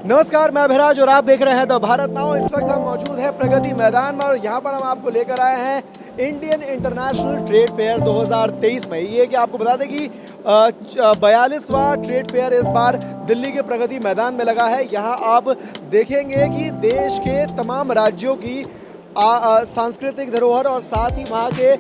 नमस्कार, मैं अभिराज और आप देख रहे हैं द भारत नाउ। इस वक्त हम मौजूद हैं प्रगति मैदान में और यहाँ पर हम आपको लेकर आए हैं इंडियन इंटरनेशनल ट्रेड फेयर 2023 में। ये कि आपको बता दें कि 42वां ट्रेड फेयर इस बार दिल्ली के प्रगति मैदान में लगा है। यहाँ आप देखेंगे कि देश के तमाम राज्यों की सांस्कृतिक धरोहर और साथ ही वहाँ के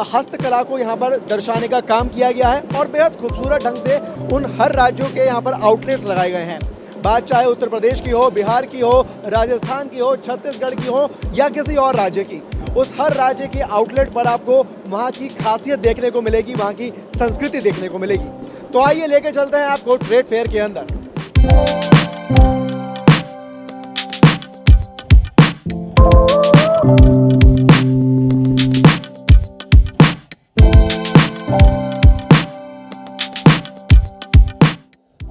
हस्तकला को यहाँ पर दर्शाने का काम किया गया है और बेहद खूबसूरत ढंग से उन हर राज्यों के यहाँ पर आउटलेट्स लगाए गए हैं। बात चाहे उत्तर प्रदेश की हो, बिहार की हो, राजस्थान की हो, छत्तीसगढ़ की हो या किसी और राज्य की, उस हर राज्य के आउटलेट पर आपको वहाँ की खासियत देखने को मिलेगी, वहाँ की संस्कृति देखने को मिलेगी। तो आइए लेके चलते हैं आपको ट्रेड फेयर के अंदर।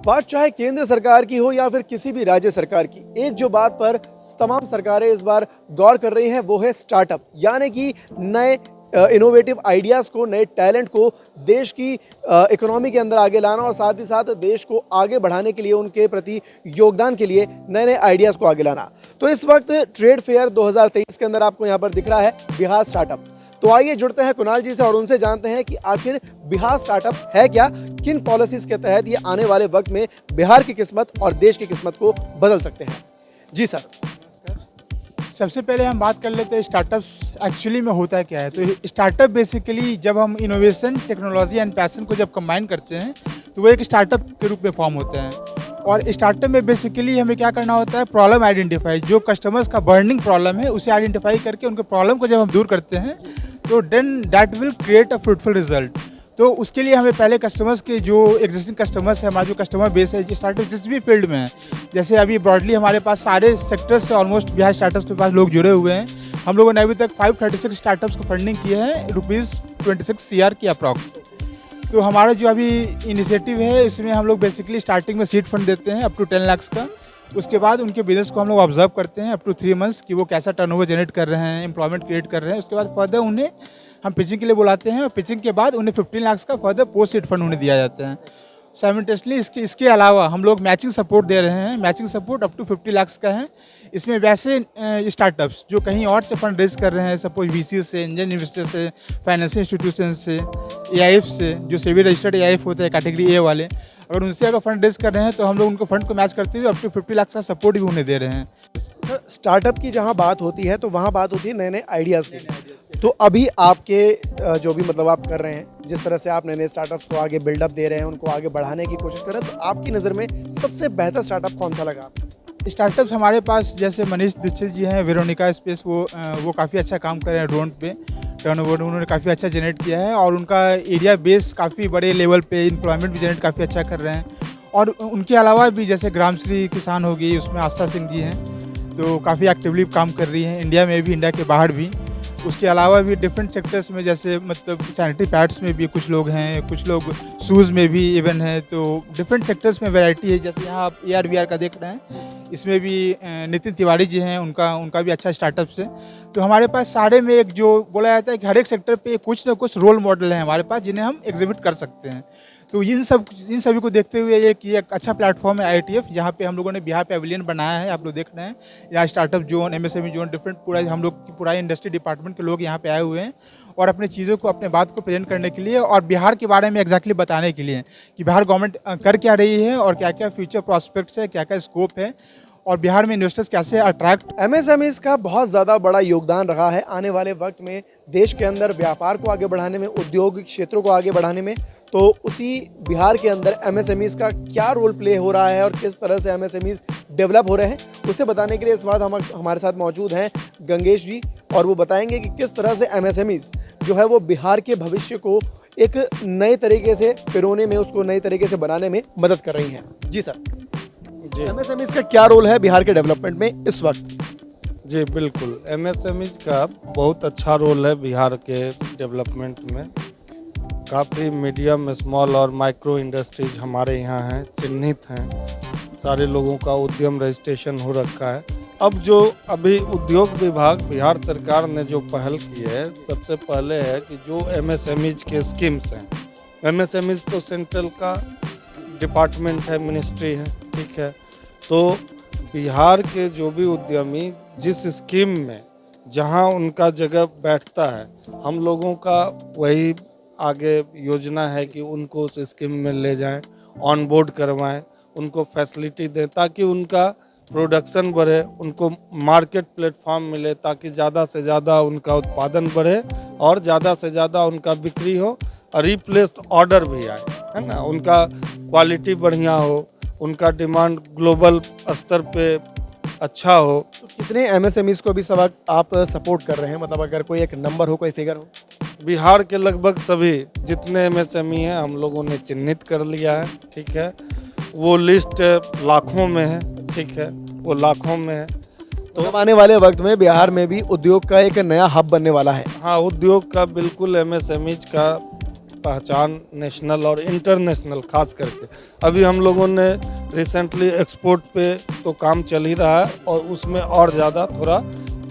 बात चाहे केंद्र सरकार की हो या फिर किसी भी राज्य सरकार की, एक जो बात पर तमाम सरकारें इस बार गौर कर रही हैं वो है स्टार्टअप, यानी कि नए इनोवेटिव आइडियाज़ को, नए टैलेंट को देश की इकोनॉमी के अंदर आगे लाना और साथ ही साथ देश को आगे बढ़ाने के लिए, उनके प्रति योगदान के लिए नए नए आइडियाज़ को आगे लाना। तो इस वक्त ट्रेड फेयर 2023 के अंदर आपको यहाँ पर दिख रहा है बिहार स्टार्टअप। तो आइए जुड़ते हैं कुणाल जी से और उनसे जानते हैं कि आखिर बिहार स्टार्टअप है क्या, किन पॉलिसीज के तहत ये आने वाले वक्त में बिहार की किस्मत और देश की किस्मत को बदल सकते हैं। जी सर। सबसे पहले हम बात कर लेते हैं स्टार्टअप्स एक्चुअली में होता है क्या है। तो स्टार्टअप बेसिकली जब हम इनोवेशन, टेक्नोलॉजी एंड पैशन को जब कंबाइन करते हैं तो वो एक स्टार्टअप के रूप में फॉर्म होते हैं। और स्टार्टअप में बेसिकली हमें क्या करना होता है, प्रॉब्लम आइडेंटिफाई, जो कस्टमर्स का बर्निंग प्रॉब्लम है उसे आइडेंटिफाई करके उनके प्रॉब्लम को जब हम दूर करते हैं तो then that will create a fruitful result. तो उसके लिए हमें पहले कस्टमर्स के, जो एग्जिस्टिंग कस्टमर्स है, हमारा जो कस्टमर बेस है, स्टार्टअप जिस भी फील्ड में है, जैसे अभी ब्रॉडली हमारे पास सारे सेक्टर्स से ऑलमोस्ट बिहार स्टार्टअप्स के पास लोग जुड़े हुए हैं। हम लोगों ने अभी तक 536 स्टार्टअप्स को फंडिंग की है, ₹26 CR की अप्रॉक्स। तो हमारा जो अभी इनिशिएटिव है इसमें हम लोग बेसिकली स्टार्टिंग में सीड फंड देते हैं अप टू 10 लाख का। उसके बाद उनके बिजनेस को हम लोग ऑब्जर्व करते हैं अप टू 3 मंथ्स कि वो कैसा टर्नओवर जनरेट कर रहे हैं, एम्प्लॉयमेंट क्रिएट कर रहे हैं। उसके बाद फर्दर उन्हें हम पिचिंग के लिए बुलाते हैं और पिचिंग के बाद उन्हें 15 लाख का फर्दर पोस्ट सीड फंड उन्हें दिया जाता है। साइमल्टेनियसली इसके अलावा हम लोग मैचिंग सपोर्ट दे रहे हैं। Matching support up to 50 lakh का है। इसमें वैसे स्टार्टअप्स जो कहीं और से फंड रेज कर रहे हैं, सपोज VC से, एंजल इन्वेस्टर से, फाइनेंशियल इंस्टीट्यूशन से, AIF से, जो सेबी रजिस्टर्ड AIF होते हैं कैटेगरी A वाले, अगर उनसे अगर फंड रेज कर रहे हैं तो हम लोग उनको फंड को मैच करते हुए अप टू 50 लाख का सपोर्ट भी उन्हें दे रहे हैं। सर, स्टार्टअप की जहाँ बात होती है तो वहाँ बात होती है नए नए आइडियाज़ की। तो अभी आपके जो भी मतलब आप कर रहे हैं, जिस तरह से आप नए नए स्टार्टअप्स को आगे बिल्डअप दे रहे हैं, उनको आगे बढ़ाने की कोशिश कर रहे हैं, तो आपकी नज़र में सबसे बेहतर स्टार्टअप कौन सा लगा आपको? स्टार्टअप्स हमारे पास जैसे मनीष दीक्षित जी हैं, वेरोनिका स्पेस, वो काफ़ी अच्छा काम कर रहे हैं। ड्रोन पे टर्नओवर उन्होंने काफ़ी अच्छा जनरेट किया है और उनका एरिया बेस काफ़ी बड़े लेवल पे एम्प्लॉयमेंट भी जनरेट काफ़ी अच्छा कर रहे हैं। और उनके अलावा भी जैसे ग्रामश्री किसान हो गई, उसमें आस्था सिंह जी हैं, तो काफ़ी एक्टिवली काम कर रही हैं, इंडिया में भी, इंडिया के बाहर भी। उसके अलावा भी डिफरेंट सेक्टर्स में, जैसे मतलब सैनिटरी पैड्स में भी कुछ लोग हैं, कुछ लोग शूज़ में भी इवन है। तो डिफरेंट सेक्टर्स में वैरायटी है। जैसे यहाँ आप AR/VR का देख रहे हैं, इसमें भी नितिन तिवारी जी हैं, उनका भी अच्छा स्टार्टअप्स है। तो हमारे पास सारे में एक जो बोला जाता है कि हर एक सेक्टर पे कुछ ना कुछ रोल मॉडल हैं हमारे पास जिन्हें हम एग्जिबिट कर सकते हैं। तो इन सभी को देखते हुए एक अच्छा प्लेटफॉर्म है IITF, जहाँ पे हम लोगों ने बिहार पैविलियन बनाया है। आप लोग देख रहे हैं यहाँ startup zone, MSME zone, different पूरा हम लोग की पूरा इंडस्ट्री डिपार्टमेंट के लोग यहाँ पे आए हुए हैं और अपने चीज़ों को, अपने बात को प्रेजेंट करने के लिए और बिहार के बारे में एग्जैक्टली बताने के लिए कि बिहार गवर्नमेंट कर क्या रही है और क्या क्या फ्यूचर प्रॉस्पेक्ट्स है, क्या क्या स्कोप है और बिहार में इन्वेस्टर्स कैसे अट्रैक्ट। MSMEs का बहुत ज़्यादा बड़ा योगदान रहा है आने वाले वक्त में देश के अंदर व्यापार को आगे बढ़ाने में, उद्योग क्षेत्रों को आगे बढ़ाने में। तो उसी बिहार के अंदर MSMEs का क्या रोल प्ले हो रहा है और किस तरह से MSMEs डेवलप हो रहे हैं, उसे बताने के लिए इस बार हमारे साथ मौजूद हैं गंगेश जी और वो बताएंगे कि किस तरह से MSMEs जो है वो बिहार के भविष्य को एक नए तरीके से पिरोने में, उसको नए तरीके से बनाने में मदद कर रही हैं। जी सर। MSMEs का क्या रोल है बिहार के डेवलपमेंट में इस वक्त? जी बिल्कुल, MSMEs का बहुत अच्छा रोल है बिहार के डेवलपमेंट में। काफ़ी मीडियम, स्मॉल और माइक्रो इंडस्ट्रीज हमारे यहाँ हैं, चिन्हित हैं। सारे लोगों का उद्यम रजिस्ट्रेशन हो रखा है। अब जो अभी उद्योग विभाग, बिहार सरकार ने जो पहल की है, सबसे पहले है कि जो MSMEs के स्कीम्स हैं, MSMEs तो सेंट्रल का डिपार्टमेंट है, मिनिस्ट्री है, ठीक है। तो बिहार के जो भी उद्यमी जिस स्कीम में जहां उनका जगह बैठता है, हम लोगों का वही आगे योजना है कि उनको उस स्कीम में ले जाएं, ऑन बोर्ड करवाएं, उनको फैसिलिटी दें ताकि उनका प्रोडक्शन बढ़े, उनको मार्केट प्लेटफॉर्म मिले ताकि ज़्यादा से ज़्यादा उनका उत्पादन बढ़े और ज़्यादा से ज़्यादा उनका बिक्री हो और रिप्लेस्ड ऑर्डर भी आए, है ना। उनका क्वालिटी बढ़िया हो, उनका डिमांड ग्लोबल स्तर पे अच्छा हो। तो कितने एमएसएमईज को भी सब आप सपोर्ट कर रहे हैं, मतलब अगर कोई एक नंबर हो, कोई फिगर हो? बिहार के लगभग सभी जितने एमएसएमई हैं हम लोगों ने चिन्हित कर लिया है, ठीक है। वो लिस्ट लाखों में है, ठीक है, वो लाखों में है। तो आने वाले वक्त में बिहार में भी उद्योग का एक नया हब बनने वाला है। हाँ, उद्योग का बिल्कुल एमएसएमईज का पहचान नेशनल और इंटरनेशनल खास करके अभी हम लोगों ने रिसेंटली एक्सपोर्ट पे तो काम चल ही रहा है और उसमें और ज़्यादा थोड़ा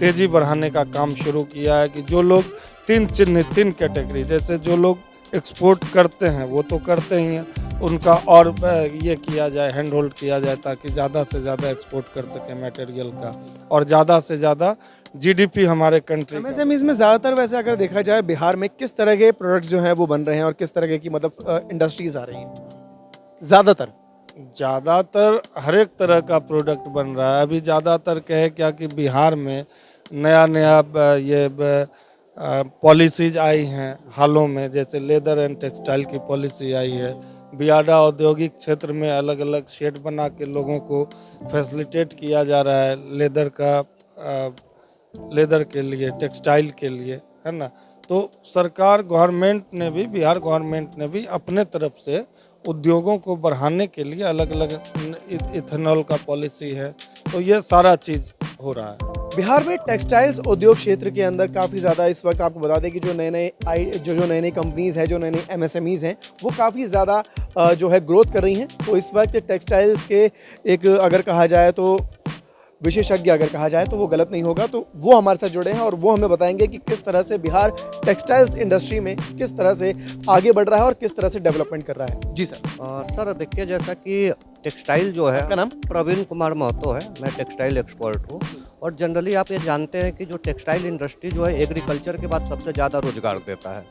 तेज़ी बढ़ाने का काम शुरू किया है कि जो लोग तीन कैटेगरी, जैसे जो लोग एक्सपोर्ट करते हैं वो तो करते ही हैं, उनका और ये किया जाए, हैंड होल्ड किया जाए ताकि ज़्यादा से ज़्यादा एक्सपोर्ट कर सके मटेरियल का और ज़्यादा से ज़्यादा जीडीपी हमारे कंट्री। एमएसएमईज में ज़्यादातर वैसे अगर देखा जाए बिहार में किस तरह के प्रोडक्ट्स जो हैं वो बन रहे हैं और किस तरह की मतलब इंडस्ट्रीज आ रही हैं? ज़्यादातर हर एक तरह का प्रोडक्ट बन रहा है। अभी ज़्यादातर कहे क्या कि बिहार में नया ये पॉलिसीज आई हैं हालों में, जैसे लेदर एंड टेक्सटाइल की पॉलिसी आई है। बियाडा औद्योगिक क्षेत्र में अलग अलग शेड बना के लोगों को फैसिलिटेट किया जा रहा है लेदर के लिए, टेक्सटाइल के लिए, है ना। तो सरकार गवर्नमेंट ने भी, बिहार गवर्नमेंट ने भी अपने तरफ से उद्योगों को बढ़ाने के लिए अलग अलग इथेनॉल का पॉलिसी है, तो ये सारा चीज़ हो रहा है। बिहार में टेक्सटाइल्स उद्योग क्षेत्र के अंदर काफ़ी ज़्यादा इस वक्त आपको बता दें कि जो नए नए कंपनीज़ हैं, जो नए नए एमएसएमईज़ हैं, वो काफ़ी ज़्यादा जो है ग्रोथ कर रही हैं। तो इस वक्त टेक्सटाइल्स के एक अगर कहा जाए तो विशेषज्ञ अगर कहा जाए तो वो गलत नहीं होगा, तो वो हमारे साथ जुड़े हैं और वो हमें बताएंगे कि किस तरह से बिहार टेक्सटाइल्स इंडस्ट्री में किस तरह से आगे बढ़ रहा है और किस तरह से डेवलपमेंट कर रहा है। जी सर। सर देखिए, जैसा कि टेक्सटाइल जो है, आपका नाम? प्रवीण कुमार महतो है, मैं टेक्सटाइल एक्सपर्ट हूँ। और जनरली आप ये जानते हैं कि जो टेक्सटाइल इंडस्ट्री जो है एग्रीकल्चर के बाद सबसे ज़्यादा रोजगार देता है।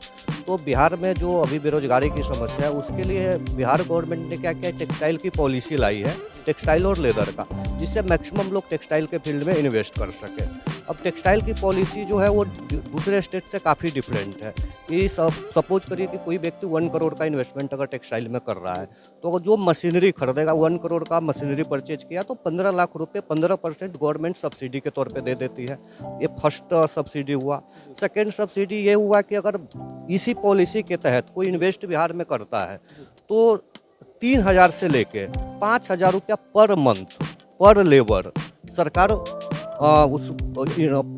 तो बिहार में जो अभी बेरोजगारी की समस्या है उसके लिए बिहार गवर्नमेंट ने क्या किया, टेक्सटाइल की पॉलिसी लाई है, टेक्सटाइल और लेदर का, जिससे मैक्सिमम लोग टेक्सटाइल के फील्ड में इन्वेस्ट कर सके। अब टेक्सटाइल की पॉलिसी जो है वो दूसरे स्टेट से काफ़ी डिफरेंट है। कि सपोज करिए कि कोई व्यक्ति 1 करोड़ का इन्वेस्टमेंट अगर टेक्सटाइल में कर रहा है, तो जो मशीनरी खरीदेगा, 1 करोड़ का मशीनरी परचेज किया तो 15 लाख रुपए 15% गवर्नमेंट सब्सिडी के तौर पे दे देती है। ये फर्स्ट सब्सिडी हुआ। सेकेंड सब्सिडी ये हुआ कि अगर इसी पॉलिसी के तहत कोई इन्वेस्ट बिहार में करता है तो 3,000 से लेके 5,000 रुपया पर मंथ पर लेबर सरकार उस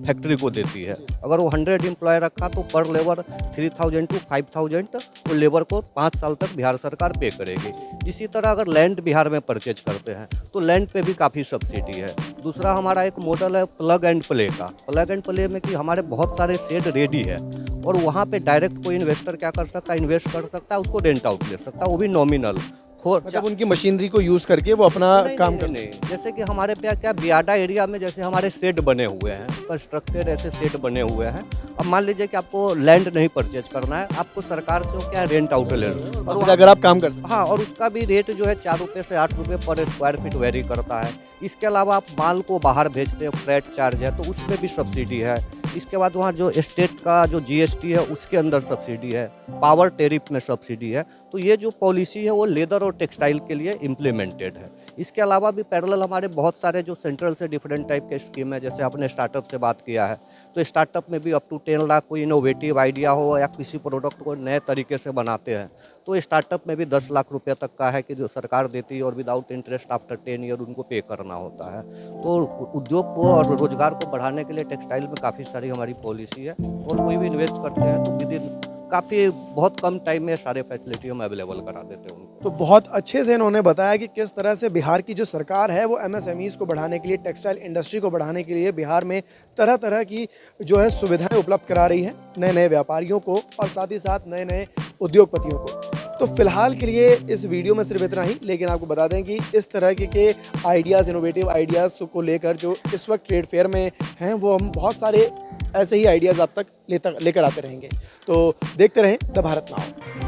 फैक्ट्री को देती है। अगर वो 100 एम्प्लॉय रखा तो पर लेबर 3,000 to 5,000 वो लेबर को 5 साल तक बिहार सरकार पे करेगी। इसी तरह अगर लैंड बिहार में परचेज करते हैं तो लैंड पे भी काफ़ी सब्सिडी है। दूसरा हमारा एक मॉडल है प्लग एंड प्ले का। प्लग एंड प्ले में कि हमारे बहुत सारे शेड रेडी है और वहाँ पे डायरेक्ट कोई इन्वेस्टर क्या कर सकता है, इन्वेस्ट कर सकता है, उसको रेंट आउट ले सकता है, वो भी नॉमिनल। मतलब उनकी मशीनरी को यूज करके वो अपना काम कर नहीं। जैसे कि हमारे पे क्या बियाडा एरिया में जैसे हमारे शेड बने हुए हैं, कंस्ट्रक्टेड ऐसे शेड बने हुए हैं। अब मान लीजिए कि आपको लैंड नहीं परचेज करना है, आपको सरकार से वो क्या रेंट आउट ले लो और अगर आप काम कर सकते। हाँ, और उसका भी रेट जो है 4 रुपये से 8 रुपये पर स्क्वायर फीट वेरी करता है। इसके अलावा आप माल को बाहर भेजते हैं, फ्रेट चार्ज है तो उसमें भी सब्सिडी है। इसके बाद वहाँ जो स्टेट का जो जीएसटी है उसके अंदर सब्सिडी है, पावर टेरिफ में सब्सिडी है। तो ये जो पॉलिसी है वो लेदर और टेक्सटाइल के लिए इम्प्लीमेंटेड है। इसके अलावा भी पैरेलल हमारे बहुत सारे जो सेंट्रल से डिफरेंट टाइप के स्कीम है। जैसे आपने स्टार्टअप से बात किया है तो स्टार्टअप में भी अप टू 10 लाख कोई इनोवेटिव आइडिया हो या किसी प्रोडक्ट को नए तरीके से बनाते हैं तो स्टार्टअप में भी 10 लाख रुपये तक का है कि जो सरकार देती है और विदाउट इंटरेस्ट आफ्टर 10 ईयर उनको पे करना होता है। तो उद्योग को और रोजगार को बढ़ाने के लिए टेक्सटाइल में काफ़ी सारी हमारी पॉलिसी है और कोई भी इन्वेस्ट करते हैं तो विद इन काफ़ी बहुत कम टाइम में सारे फैसिलिटी हम अवेलेबल करा देते हैं उनको। तो बहुत अच्छे से इन्होंने बताया कि किस तरह से बिहार की जो सरकार है वो एमएसएमईज को बढ़ाने के लिए, टेक्सटाइल इंडस्ट्री को बढ़ाने के लिए बिहार में तरह तरह की जो है सुविधाएं उपलब्ध करा रही है नए नए व्यापारियों को और साथ ही साथ नए नए उद्योगपतियों को। तो फिलहाल के लिए इस वीडियो में सिर्फ इतना ही, लेकिन आपको बता दें कि इस तरह के आइडियाज़, इनोवेटिव आइडियाज़ को लेकर जो इस वक्त ट्रेड फेयर में हैं, वो हम बहुत सारे ऐसे ही आइडियाज़ आप तक लेकर आते रहेंगे। तो देखते रहें द भारत नाउ।